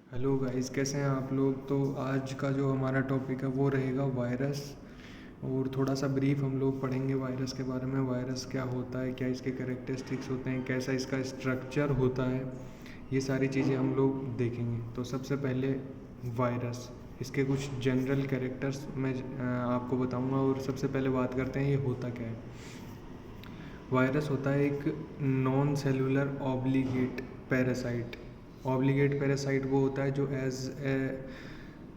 Hello guys, कैसे हैं आप लोग। तो आज का जो हमारा टॉपिक है वो रहेगा वायरस। और थोड़ा सा ब्रीफ हम लोग पढ़ेंगे वायरस के बारे में। वायरस क्या होता है, क्या इसके कैरेक्टरिस्टिक्स होते हैं, कैसा इसका स्ट्रक्चर होता है, ये सारी चीज़ें हम लोग देखेंगे। तो सबसे पहले वायरस, इसके कुछ जनरल कैरेक्टर्स मैं आपको बताऊंगा। और सबसे पहले बात करते हैं ये होता क्या है। वायरस होता है एक non cellular obligate parasite. Obligate parasite वो होता है जो एज ए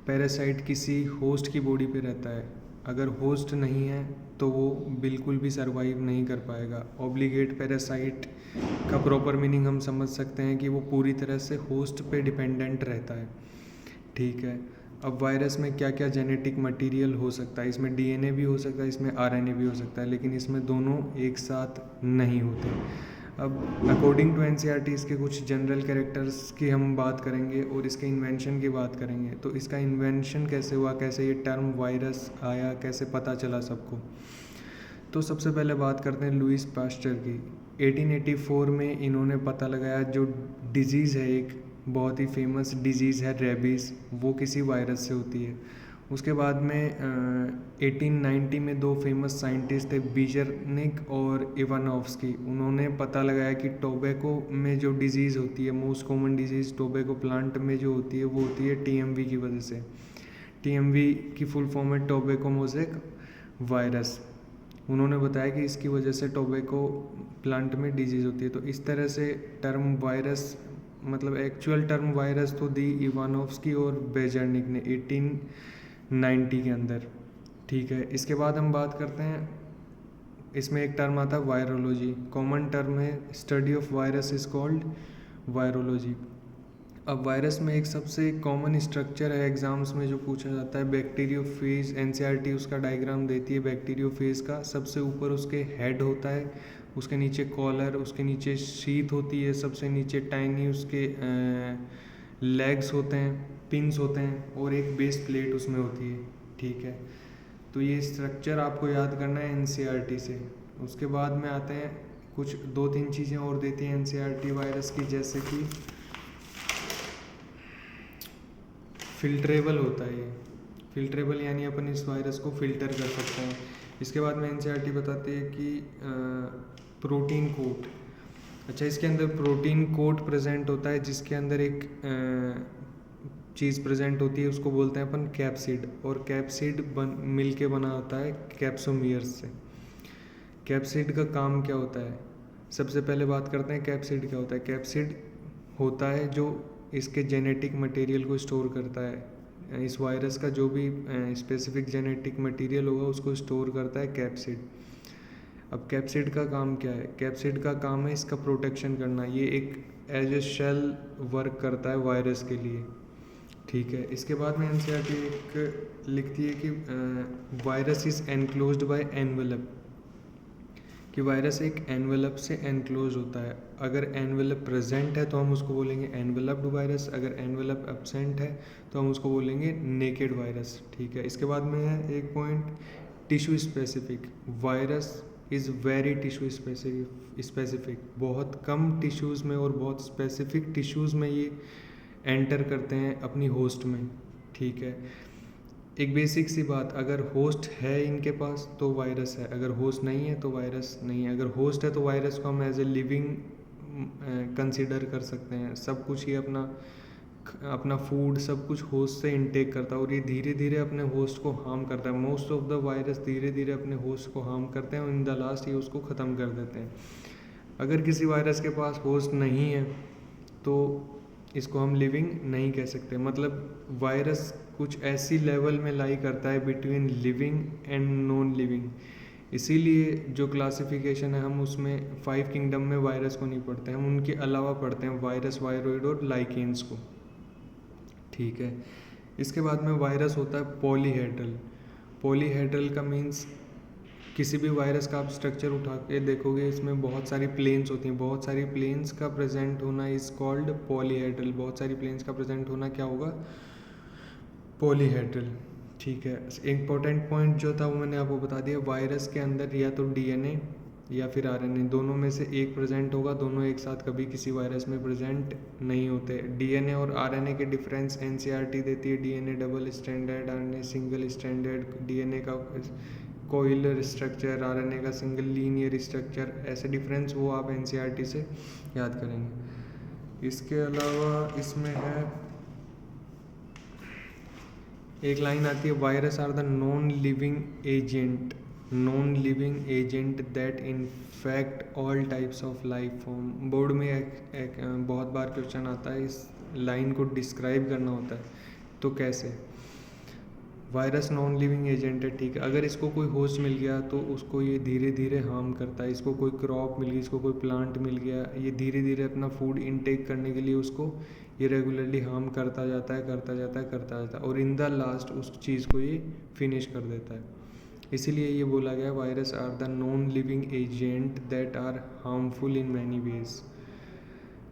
पैरासाइट किसी होस्ट की बॉडी पे रहता है। अगर होस्ट नहीं है तो वो बिल्कुल भी सरवाइव नहीं कर पाएगा। ऑब्लिगेट पैरासाइट का प्रॉपर मीनिंग हम समझ सकते हैं कि वो पूरी तरह से होस्ट पे डिपेंडेंट रहता है। ठीक है। अब वायरस में क्या क्या जेनेटिक मटेरियल हो सकता है, इसमें डीएनए भी हो सकता है, इसमें आरएनए भी हो सकता है, लेकिन इसमें दोनों एक साथ नहीं होते। अब अकॉर्डिंग टू एनसीईआरटी इसके कुछ जनरल कैरेक्टर्स की हम बात करेंगे और इसके इन्वेंशन की बात करेंगे। तो इसका इन्वेंशन कैसे हुआ, कैसे ये टर्म वायरस आया, कैसे पता चला सबको। तो सबसे पहले बात करते हैं लुईस पास्चर की। 1884 में इन्होंने पता लगाया जो डिजीज़ है, एक बहुत ही फेमस डिजीज़ है रेबीज़, वो किसी वायरस से होती है। उसके बाद में 1890 में दो फेमस साइंटिस्ट थे, बीजरनिक और इवानोव्स्की। उन्होंने पता लगाया कि टोबैको में जो डिजीज़ होती है, most common disease tobacco plant में जो होती है वो होती है टीएमवी की वजह से। टीएमवी की फुल फॉर्म है टोबैको मोज़ेक वायरस। उन्होंने बताया कि इसकी वजह से टोबैको प्लांट में डिजीज़ होती है। तो इस तरह से टर्म वायरस, मतलब एक्चुअल टर्म वायरस तो दी इवानोव्स्की और बेजर्निक ने 1890 के अंदर। ठीक है। इसके बाद हम बात करते हैं, इसमें एक टर्म आता है वायरोलॉजी। कॉमन टर्म है study of virus is called virology. अब वायरस में एक सबसे कॉमन स्ट्रक्चर है एग्जाम्स में जो पूछा जाता है, बैक्टीरियोफेज। एनसीईआरटी उसका डायग्राम देती है बैक्टीरियोफेज का। सबसे ऊपर उसके हेड होता है, उसके नीचे कॉलर, उसके नीचे शीथ होती है, सबसे नीचे टाइनी उसके लेग्स होते हैं, पिंस होते हैं, और एक बेस प्लेट उसमें होती है। ठीक है। तो ये स्ट्रक्चर आपको याद करना है एनसीईआरटी से। उसके बाद में आते हैं कुछ दो तीन चीज़ें और देती है एनसीईआरटी वायरस की, जैसे कि फिल्ट्रेबल होता है ये। फिल्ट्रेबल यानी अपन इस वायरस को फिल्टर कर सकते हैं। इसके बाद में एनसीईआरटी बताती है कि प्रोटीन कोट। अच्छा, इसके अंदर प्रोटीन कोट प्रेजेंट होता है, जिसके अंदर एक चीज़ प्रेजेंट होती है, उसको बोलते हैं अपन कैप्सिड। और कैप्सिड मिल के बना होता है कैप्सोमियर्स से। कैप्सिड का काम क्या होता है, सबसे पहले बात करते हैं कैप्सिड क्या होता है। कैप्सिड होता है जो इसके जेनेटिक मटेरियल को स्टोर करता है। इस वायरस का जो भी स्पेसिफिक जेनेटिक मटेरियल होगा उसको स्टोर करता है कैप्सिड। अब कैप्सिड का काम क्या है, कैप्सिड का काम है इसका प्रोटेक्शन करना। ये एक एज ए शेल वर्क करता है वायरस के लिए। ठीक है। इसके बाद में एनसीईआरटी एक लिखती है कि virus is enclosed bye envelope, कि वायरस एक एनवेलप से एनक्लोज होता है। अगर एनवेलप प्रेजेंट है तो हम उसको बोलेंगे एनवेलप्ड वायरस, अगर एनवेलप एब्सेंट है तो हम उसको बोलेंगे नेकेड वायरस। ठीक है। इसके बाद में है एक point tissue specific. Virus is very tissue specific. बहुत कम टिश्यूज़ में और बहुत स्पेसिफिक टिश्यूज़ में ये एंटर करते हैं अपनी होस्ट में। ठीक है। एक बेसिक सी बात, अगर होस्ट है इनके पास तो वायरस है, अगर होस्ट नहीं है तो वायरस नहीं है। अगर होस्ट है तो वायरस को हम एज ए लिविंग कंसीडर कर सकते हैं। सब कुछ ये अपना अपना फूड सब कुछ होस्ट से इनटेक करता है, और ये धीरे धीरे अपने होस्ट को हार्म करता है। मोस्ट ऑफ द वायरस धीरे धीरे अपने होस्ट को हार्म करते हैं और इन द लास्ट ये उसको ख़त्म कर देते हैं। अगर किसी वायरस के पास होस्ट नहीं है तो इसको हम लिविंग नहीं कह सकते। मतलब वायरस कुछ ऐसी लेवल में लाई करता है between living and non living. इसीलिए जो क्लासिफिकेशन है हम उसमें 5 किंगडम में वायरस को नहीं पढ़ते हैं, हम उनके अलावा पढ़ते हैं वायरस, वायरोइड और लाइकेंस को। ठीक है। इसके बाद में वायरस होता है पॉलीहेड्रल। पॉलीहेड्रल का मीन्स किसी भी वायरस का आप स्ट्रक्चर उठा के देखोगे, इसमें बहुत सारी प्लेन्स होती हैं। बहुत सारी प्लेन्स का प्रेजेंट होना इज कॉल्ड पॉलीहेड्रल। बहुत सारी प्लेन्स का प्रेजेंट होना क्या होगा, पॉलीहेड्रल। ठीक है। इंपॉर्टेंट पॉइंट जो था वो मैंने आपको बता दिया। वायरस के अंदर या तो डीएनए या फिर आरएनए, दोनों में से एक प्रेजेंट होगा। दोनों एक साथ कभी किसी वायरस में प्रेजेंट नहीं होते। डीएनए और आरएनए के डिफरेंस एनसीईआरटी देती है। DNA double stranded, RNA single stranded. DNA का कोइलर स्ट्रक्चर, आरएनए का सिंगल लीनियर स्ट्रक्चर, ऐसे डिफरेंस वो आप एनसीईआरटी से याद करेंगे। इसके अलावा इसमें है एक लाइन आती है, virus are the non living agent that infect all types of life form. Board में एक बहुत बार क्वेश्चन आता है, इस लाइन को डिस्क्राइब करना होता है, तो कैसे? वायरस नॉन लिविंग एजेंट है, ठीक है। अगर इसको कोई होस्ट मिल गया तो उसको ये धीरे धीरे हार्म करता है। इसको कोई क्रॉप मिल गई, इसको कोई प्लांट मिल गया, ये धीरे धीरे अपना फूड इनटेक करने के लिए उसको ये रेगुलरली हार्म करता जाता है और इन द लास्ट उस चीज़ को ये फिनिश कर देता है। इसीलिए ये बोला गया, virus are the non living agent that are harmful in many ways.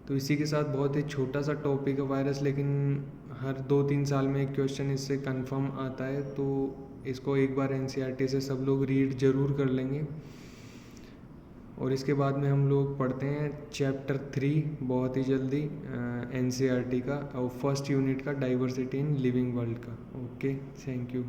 तो इसी के साथ बहुत ही छोटा सा टॉपिक है वायरस, लेकिन हर 2-3 साल में एक क्वेश्चन इससे कंफर्म आता है, तो इसको एक बार एनसीईआरटी से सब लोग रीड ज़रूर कर लेंगे। और इसके बाद में हम लोग पढ़ते हैं चैप्टर 3 बहुत ही जल्दी एनसीईआरटी का, और फर्स्ट यूनिट का डाइवर्सिटी इन लिविंग वर्ल्ड का। Okay, thank you.